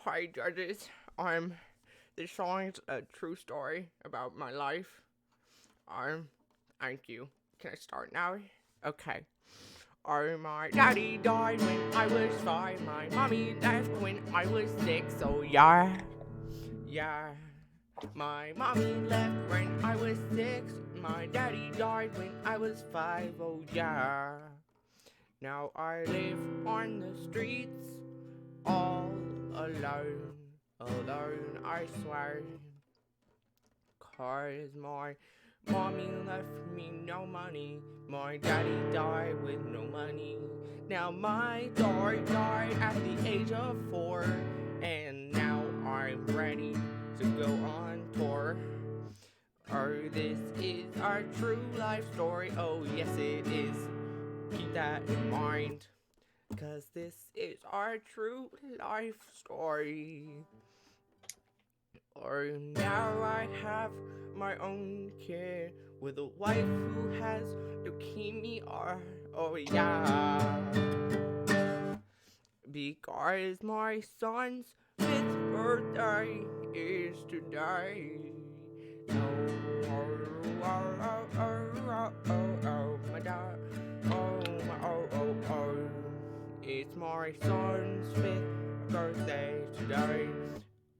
Hi, judges. This song's a true story about my life. Um, Thank you. Can I start now? Okay. My daddy died when I was 5. My mommy left when I was 6. Oh, yeah. Yeah. My mommy left when I was 6. My daddy died when I was 5. Oh, yeah. Now I live on the streets all alone. Alone, I swear. 'Cause my mommy left me no money. My daddy died with no money. Now my dog died at the age of 4. And now I'm ready to go on tour. Oh, this is our true life story. Oh, yes, it is. Keep that in mind. 'Cause this is our true life story. Or now I have my own kid with a wife who has leukemia. Oh yeah. Because my son's 5th birthday is today. Oh, my dad. Oh. It's my son's 5th birthday today.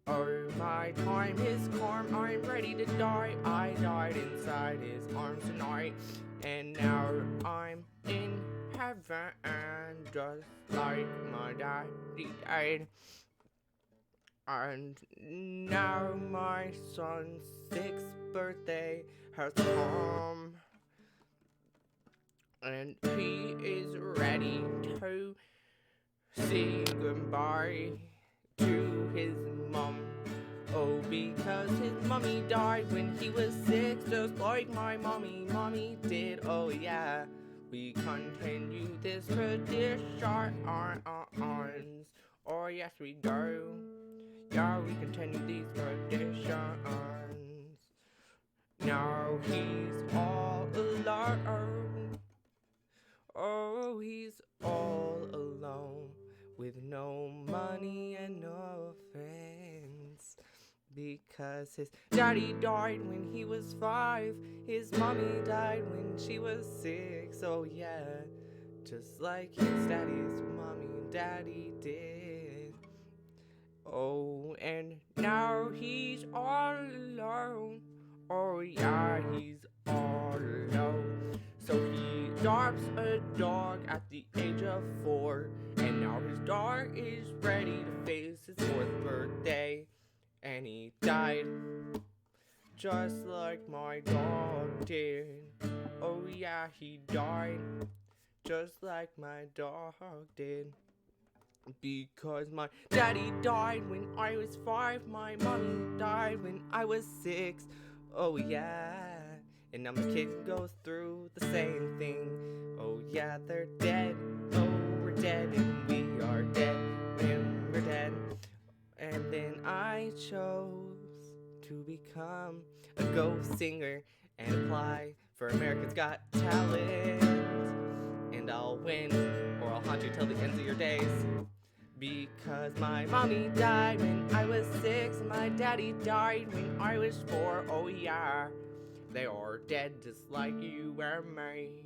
Oh, my time is come, I'm ready to die. I died inside his arms tonight. And now I'm in heaven, just like my daddy died. And now my son's 6th birthday has come. And he is ready to say goodbye to his mom. Oh, because his mommy died when he was 6, just like my mommy did. Oh yeah, we continue this tradition. Oh yes, we do. Yeah, we continue these traditions. Now he's all alone. Oh, he's all alone with no money and no friends. Because his daddy died when he was 5. His mommy died when she was 6. Oh yeah, just like his daddy's mommy and daddy did. Oh, and now he's all alone. Oh yeah, he's all alone. So he adopts a dog at the age of 4. And now his dog is ready to face his 4th birthday. And he died just like my dog did. Oh yeah, he died just like my dog did. Because my daddy died when I was 5. My mommy died when I was 6. Oh yeah. And now my kid goes through the same thing. Oh yeah, they're dead. Oh, we're dead and we are dead when we're dead. And then I chose to become a ghost singer and apply for America's Got Talent. And I'll win, or I'll haunt you till the ends of your days. Because my mommy died when I was 6. And my daddy died when I was 4. Oh yeah, they are dead just like you and me.